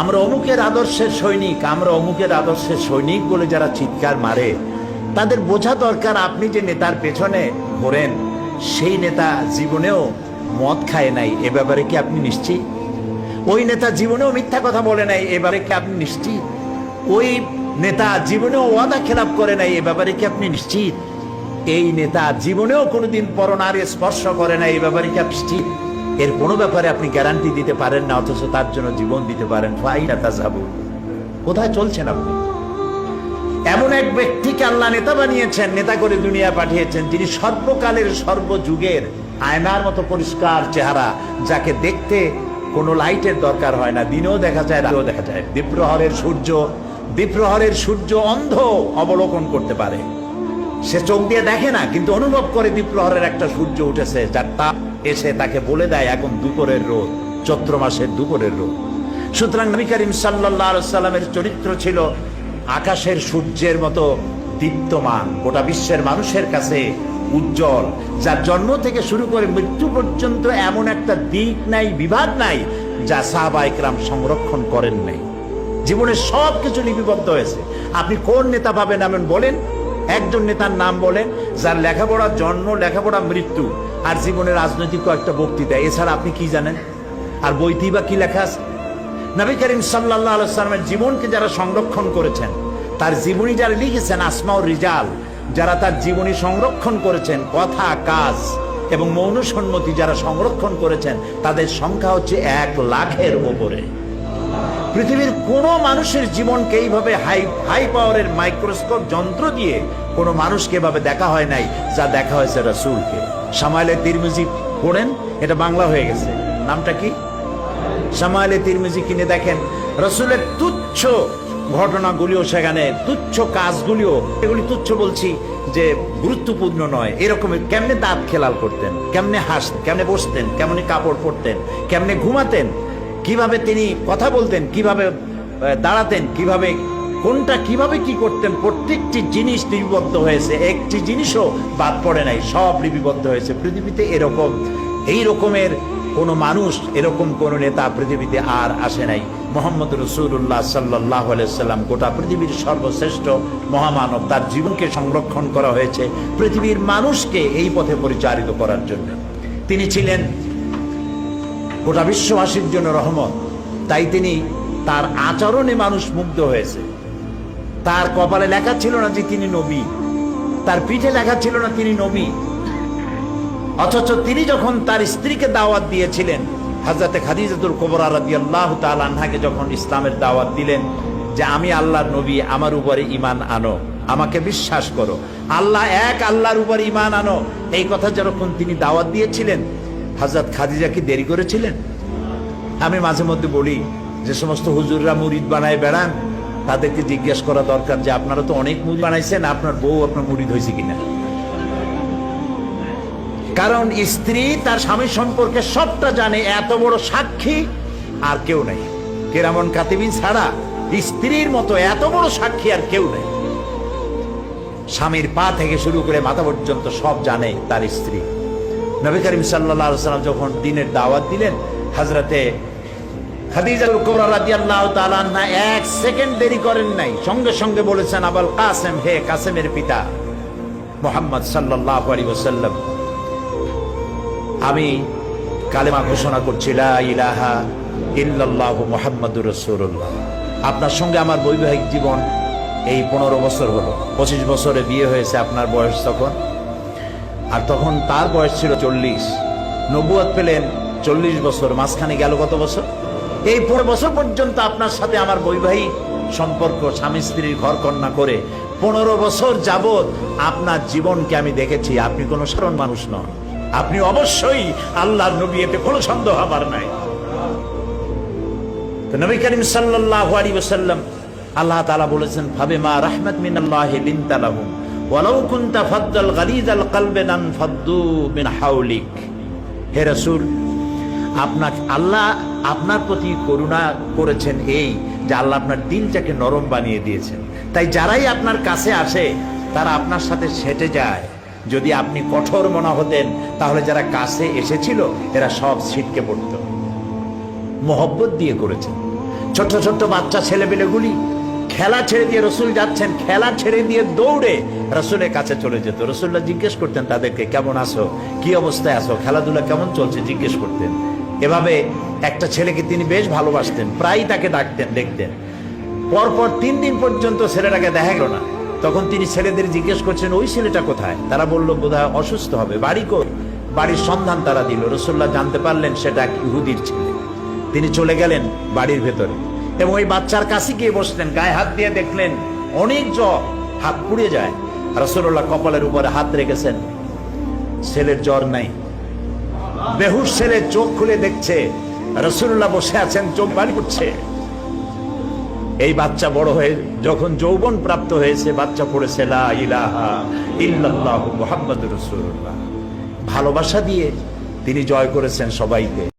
আমরা অমুকের আদর্শের সৈনিক, আমরা অমুকের আদর্শের সৈনিক বলে যারা চিৎকার মারে, তাদের বোঝা দরকার আপনি যে নেতার পেছনে ঘোরেন সেই নেতা জীবনেও মদ খায় নাই, এ ব্যাপারে কি আপনি নিশ্চিত? ওই নেতা জীবনেও মিথ্যা কথা বলে নাই, এ ব্যাপারে কি আপনি নিশ্চিত? ওই নেতা জীবনেও ওয়াদা খেলাপ করে নাই, এ ব্যাপারে কি আপনি নিশ্চিত? এই নেতা জীবনেও কোনোদিন পরনারী স্পর্শ করে নাই, এই ব্যাপারে কি আপনি নিশ্চিত? এর কোনো ব্যাপারে আপনি গ্যারান্টি দিতে পারেন না, অথচ তার জন্য জীবন দিতে পারেন। ফাইনা তাযাবু, কোথায় চলছেন আপনি? এমন এক ব্যক্তিকে আল্লাহ নেতা বানিয়েছেন, নেতা করে দুনিয়া পাঠিয়েছেন, যিনি সর্বকালের সর্বযুগের আয়নার মতো পরিষ্কার চেহারা, যাকে দেখতে কোনো লাইটের দরকার হয় না, দিনেও দেখা যায় রাতেও দেখা যায়। দ্বীপ্রহরের সূর্য অন্ধ অবলোকন করতে পারে, সে চোখ দিয়ে দেখে না, কিন্তু অনুভব করে দ্বীপ্রহরের একটা সূর্য উঠেছে, যার তাপ এসে তাকে বলে দেয় এখন দুপুরের রোদ, চৈত্র মাসের দুপুরের রোদ। সুতরাং নবী করিম সাল্লাল্লাহু আলাইহি ওয়াসাল্লামের চরিত্র ছিল আকাশের সূর্যের মতো দীপ্তমান, গোটা বিশ্বের মানুষের কাছে উজ্জ্বল, যার জন্ম থেকে শুরু করে মৃত্যু পর্যন্ত এমন একটা দিক নাই, বিভাগ নাই যা সাহাবায়ে কেরাম সংরক্ষণ করেন নাই। জীবনের সব কিছু লিপিবদ্ধ হয়েছে। আপনি কোন নেতা পাবেন এমন বলেন, একজন নেতার নাম বলেন যার লেখাপড়া জন্ম, লেখাপড়া মৃত্যু, আর জীবনে রাজনৈতিক কয়েকটা বক্তৃতা, এছাড়া আপনি কি জানেন? আর বইতেই বা কি লেখা আছে? নবী করিম সাল্লাল্লাহু আলাইহি ওয়াসাল্লামের জীবনকে যারা সংরক্ষণ করেছেন, তার জীবনী যারা লিখেছেন, আসমাউর রিজাল, যারা তার জীবনী সংরক্ষণ করেছেন, কথা, কাজ এবং মৌন সম্মতি যারা সংরক্ষণ করেছেন, তাদের সংখ্যা হচ্ছে 1,00,000-এর উপরে। পৃথিবীর কোনো মানুষের জীবনকে এইভাবে হাই পাওয়ারের মাইক্রোস্কোপ যন্ত্র দিয়ে কোনো মানুষকে এভাবে দেখা হয় নাই যা দেখা হয়েছে রাসূলকে। শামাইলে তিরমিজি পড়েন, এটা বাংলা হয়ে গেছে, নামটা কি? শামাইলে তিরমিজি কিনে দেখেন, রাসূলের তুচ্ছ ঘটনাগুলিও সেখানে, তুচ্ছ কাজগুলিও, এগুলি তুচ্ছ বলছি যে গুরুত্বপূর্ণ নয়, এরকমের কেমনে দাঁত খেলাল করতেন, কেমনে হাসতেন, কেমনে বসতেন, কেমনে কাপড় পরতেন, কেমনে ঘুমাতেন, কিভাবে তিনি কথা বলতেন, কিভাবে দাঁড়াতেন, কিভাবে কোনটা কিভাবে কি করতেন, প্রত্যেকটি জিনিস লিপিবদ্ধ হয়েছে, একটি জিনিসও বাদ পড়ে নাই, সব লিপিবদ্ধ হয়েছে। পৃথিবীতে এরকম, এই রকমের কোন মানুষ, এরকম কোন নেতা পৃথিবীতে আর আসে নাই। মুহাম্মদ রাসূলুল্লাহ সাল্লাল্লাহু আলাইহি ওয়াসাল্লাম গোটা পৃথিবীর সর্বশ্রেষ্ঠ মহামানব, তার জীবনকে সংরক্ষণ করা হয়েছে পৃথিবীর মানুষকে এই পথে পরিচালিত করার জন্য। তিনি ছিলেন গোটা বিশ্ববাসীর জন্য রহমত, তাই তিনি তার আচরণে মানুষ মুগ্ধ হয়েছে। তার কপালে লেখা ছিল না যে তিনি নবী, তার পিঠে লেখা ছিল না তিনি নবী, অথচ তিনি যখন তার স্ত্রীকে দাওয়াত দিয়েছিলেন, হযরতে খাদিজাতুল কুবরা রাদিয়াল্লাহু তাআলা আনহাকে যখন ইসলামের দাওয়াত দিলেন যে আমি আল্লাহর নবী, আমার উপরে ঈমান আনো, আমাকে বিশ্বাস করো, আল্লাহ এক, আল্লাহর উপরে ঈমান আনো, এই কথা যখন তিনি দাওয়াত দিয়েছিলেন, হযরত খাদিজা কি দেরি করেছিলেন? আমি মাঝে মধ্যে বলি, যে সমস্ত হুজুররা মুরিদ বানায় বেড়ান, তাদেরকে জিজ্ঞেস করা দরকার যে আপনারা তো অনেক মুরিদ বানাইছেন, আপনার বউ আপনার মুরিদ হয়েছে কিনা? কারণ স্ত্রী তার স্বামী সম্পর্কে সবটা জানে, এত বড় সাক্ষী আর কেউ নাই। কিরামান কাতিবিন ছাড়া স্ত্রীর মতো এত বড় সাক্ষী আর কেউ নাই। স্বামীর পা থেকে শুরু করে মাথা পর্যন্ত সব জানে তার স্ত্রী। নবী করিম সাল্লাল্লাহু আলাইহি ওয়াসাল্লাম যখন দ্বীনের দাওয়াত দিলেন, হযরতে খাদিজাতুল কুবরা রাদিয়াল্লাহু তাআলা আনহা এক সেকেন্ড দেরি করেন নাই, সঙ্গে সঙ্গে বলেছেন, আবুল কাসেম, হে কাসেমের পিতা মুহাম্মদ সাল্লাল্লাহু আলাইহি ওয়াসাল্লাম, আমি কালেমা ঘোষণা করছি, লা ইলাহা ইল্লাল্লাহু মুহাম্মাদুর রাসূলুল্লাহ। আপনার সঙ্গে আমার বৈবাহিক জীবন এই 15 বছর হলো, 25 বছরে বিয়ে হয়েছে আপনার বয়স তখন, আর তখন তার বয়স ছিল 40। নবুয়ত পেলেন 40 বছর, মাঝখানে গেল কত বছর? এই 15 বছর পর্যন্ত আপনার সাথে আমার বৈবাহিক সম্পর্ক, স্বামী স্ত্রীর ঘর কন্যা করে 15 বছর যাবৎ আপনার জীবনকে আমি দেখেছি। আপনি কোনো সাধারণ মানুষ নন, আপনি অবশ্যই আল্লাহর নবী, এতে কোনো সন্দেহ আমার নাই। তো নবী করিম সাল্লাল্লাহু আলাইহি ওয়াসাল্লাম, আল্লাহ তাআলা বলেছেন, ফাবিমা রাহমাত মিনাল্লাহি লিনতা লাহুম ওয়ালাউ কুনতা ফাদ্দাল গালিযাল কলবি লানফাদ্দু মিন হাওলিক। হে রাসূল, আল্লাহ আপনার প্রতি করুণা করেছেন এই যে আল্লাহ আপনার দিলটাকে নরম বানিয়ে দিয়েছেন, তাই যারাই আপনার কাছে আসে তারা আপনার সাথে সেটে যায়। যদি আপনি কঠোর মনা হতেন তাহলে যারা কাছে এসেছিল এরা সব ছিটকে পড়ত। মোহব্বত দিয়ে করেছেন। ছোট্ট ছোট্ট বাচ্চা ছেলেপেলেগুলি খেলা ছেড়ে দিয়ে রসুল যাচ্ছেন, খেলা ছেড়ে দিয়ে দৌড়ে রসুলের কাছে চলে যেত। রসুল্লাহ জিজ্ঞেস করতেন তাদেরকে, কেমন আছো, কি অবস্থায় আছো, খেলাধুলা কেমন চলছে জিজ্ঞেস করতেন। এভাবে একটা ছেলেকে তিনি বেশ ভালোবাসতেন, প্রায় তাকে ডাকতেন, দেখতেন। পরপর 3 দিন পর্যন্ত ছেলেটাকে দেখা গেল না। তখন তিনি ছেলেদের জিজ্ঞেস করছেন, ওই ছেলেটা কোথায়? তারা বলল বোধহয় অসুস্থ হবে, বাড়ি কই? বাড়ির সন্ধান তারা দিল। রসুল্লাহ জানতে পারলেন সেটা এক ইহুদির ছেলে। তিনি চলে গেলেন বাড়ির ভেতরে এবং ওই বাচ্চার কাছে গিয়ে বসলেন, গায়ে হাত দিয়ে দেখলেন অনেক জ্বর, হাত পুড়ে যায়। রাসূলুল্লাহ কপালের উপরে হাত রেখেছেন, ছেলের জ্বর নাই। বেহুশ ছেলে চোখ খুলে দেখছে রাসূলুল্লাহ বসে আছেন, চোখ বাড়ি করছে। এই বাচ্চা বড় হয়ে যখন যৌবন প্রাপ্ত হয়েছে, বাচ্চা পড়েছে লা ইলাহা ইল্লাল্লাহু মুহাম্মাদুর রাসূলুল্লাহ। ভালোবাসা দিয়ে তিনি জয় করেছেন সবাইকে।